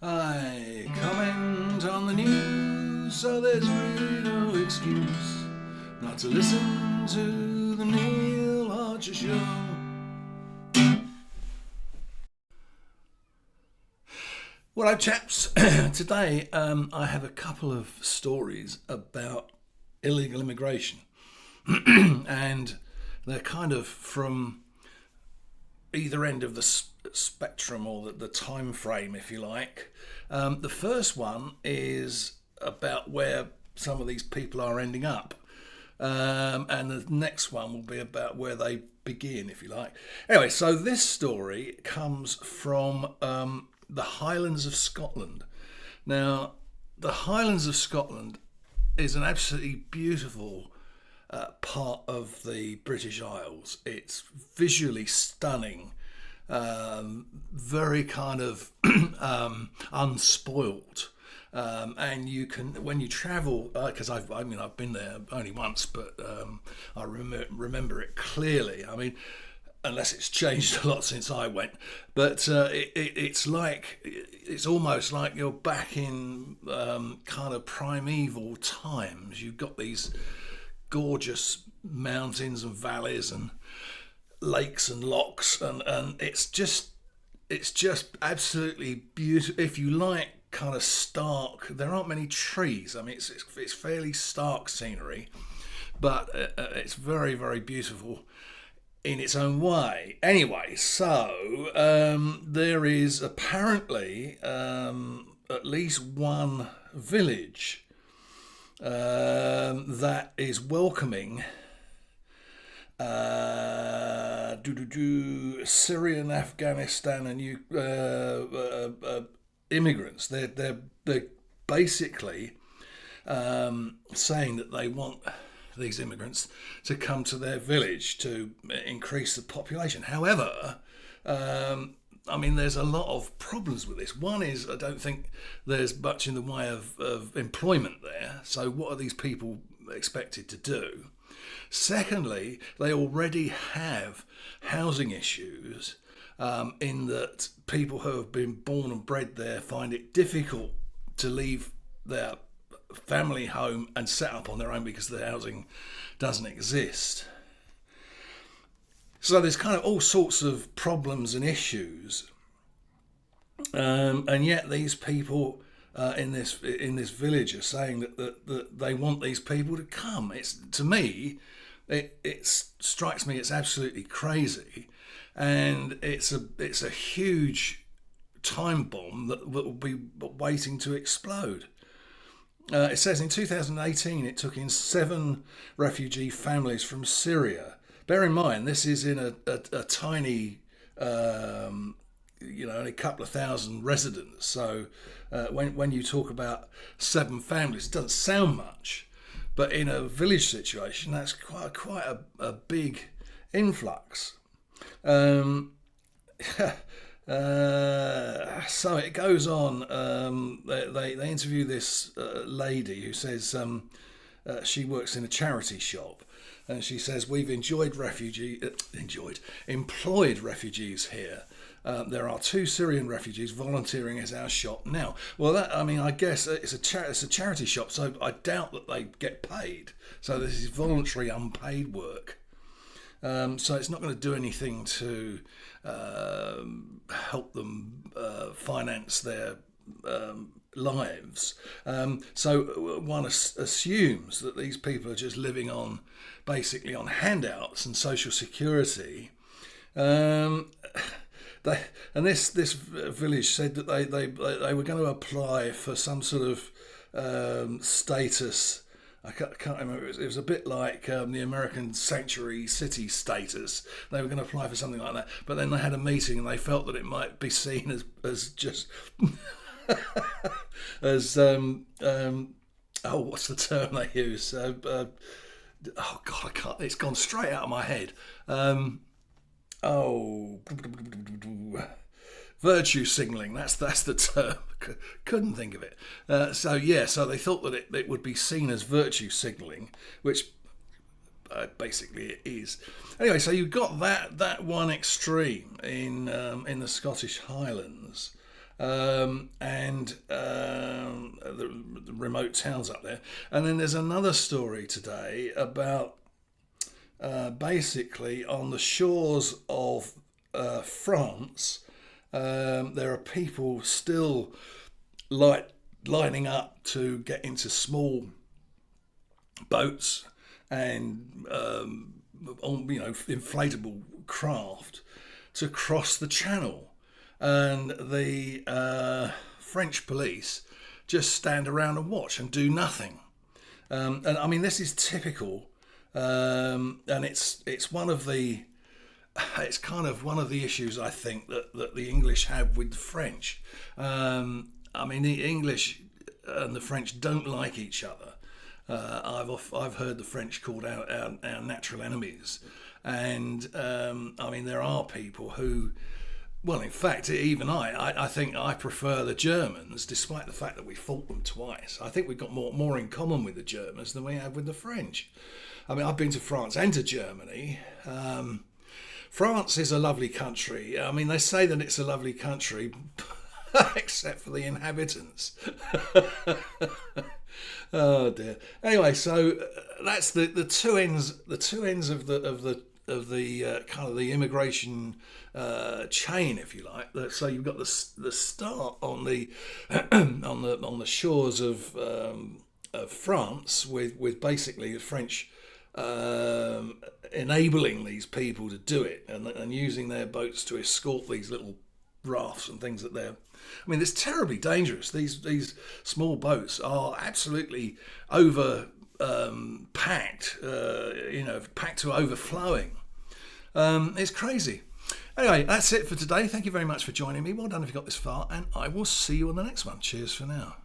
I comment on the news, so there's really no excuse not to listen to the Neil Archer Show. Well, chaps, today I have a couple of stories about illegal immigration, and they're kind of from either end of the spectrum or the time frame, if you like. The first one is about where some of these people are ending up, and the next one will be about where they begin, if you like. Anyway, so this story comes from the Highlands of Scotland. Now, the Highlands of Scotland is an absolutely beautiful part of the British Isles. It's visually stunning, very kind of unspoilt. And you can, when you travel, because I've been there only once, but I remember it clearly. I mean, unless it's changed a lot since I went, but it's almost like you're back in kind of primeval times. You've got these gorgeous mountains and valleys and lakes and lochs, and it's just absolutely beautiful. If you like kind of stark, there aren't many trees. I mean, it's fairly stark scenery, but it's very, very beautiful in its own way. Anyway, so there is apparently at least one village that is welcoming Syrian, Afghanistan, and immigrants. They're basically saying that they want these immigrants to come to their village to increase the population. However, I mean, there's a lot of problems with this. One is I don't think there's much in the way of employment there. So what are these people expected to do? Secondly, they already have housing issues, in that people who have been born and bred there find it difficult to leave their family home and set up on their own because the housing doesn't exist. So there's kind of all sorts of problems and issues, and yet these people in this village are saying that they want these people to come. It's, to me, it strikes me it's absolutely crazy, and it's a huge time bomb that will be waiting to explode. It says in 2018 it took in 7 refugee families from Syria. Bear in mind, this is in a tiny, only a couple of thousand residents. So when you talk about 7 families, it doesn't sound much, but in a village situation, that's quite a big influx. So it goes on. They interview this lady who says she works in a charity shop, and she says we've employed refugees here. There are 2 Syrian refugees volunteering at our shop now. Well, I guess it's a charity shop, so I doubt that they get paid. So this is voluntary, unpaid work. So it's not going to do anything to help them finance their lives. So one assumes that these people are just living on basically on handouts and social security. This village said that they were going to apply for some sort of status. I can't remember. It was a bit like the American sanctuary city status. They were going to apply for something like that, but then they had a meeting and they felt that it might be seen as just as what's the term they use? Oh God, I can't. It's gone straight out of my head. Oh, virtue signalling. That's the term. Couldn't think of it. So they thought that it would be seen as virtue signalling, which basically it is. Anyway, so you've got that one extreme in the Scottish Highlands, and the remote towns up there. And then there's another story today about basically on the shores of France. There are people still lining up to get into small boats and inflatable craft to cross the channel, and the French police just stand around and watch and do nothing. And I mean, this is typical, and it's kind of one of the issues I think that the English have with the French. I mean, the English and the French don't like each other. I've heard the French called our natural enemies, and I mean, there are people who, well, in fact, even I think I prefer the Germans, despite the fact that we fought them twice. I think we've got more in common with the Germans than we have with the French. I mean, I've been to France and to Germany. France is a lovely country. I mean, they say that it's a lovely country, except for the inhabitants. Oh dear. Anyway, so that's the two ends of the kind of the immigration chain, if you like. So you've got the start on the on the shores of France with basically the French enabling these people to do it and using their boats to escort these little rafts and things that they're. I mean, it's terribly dangerous. These small boats are absolutely packed, packed to overflowing. It's crazy. Anyway, that's it for today. Thank you very much for joining me. Well done if you got this far, and I will see you on the next one. Cheers for now.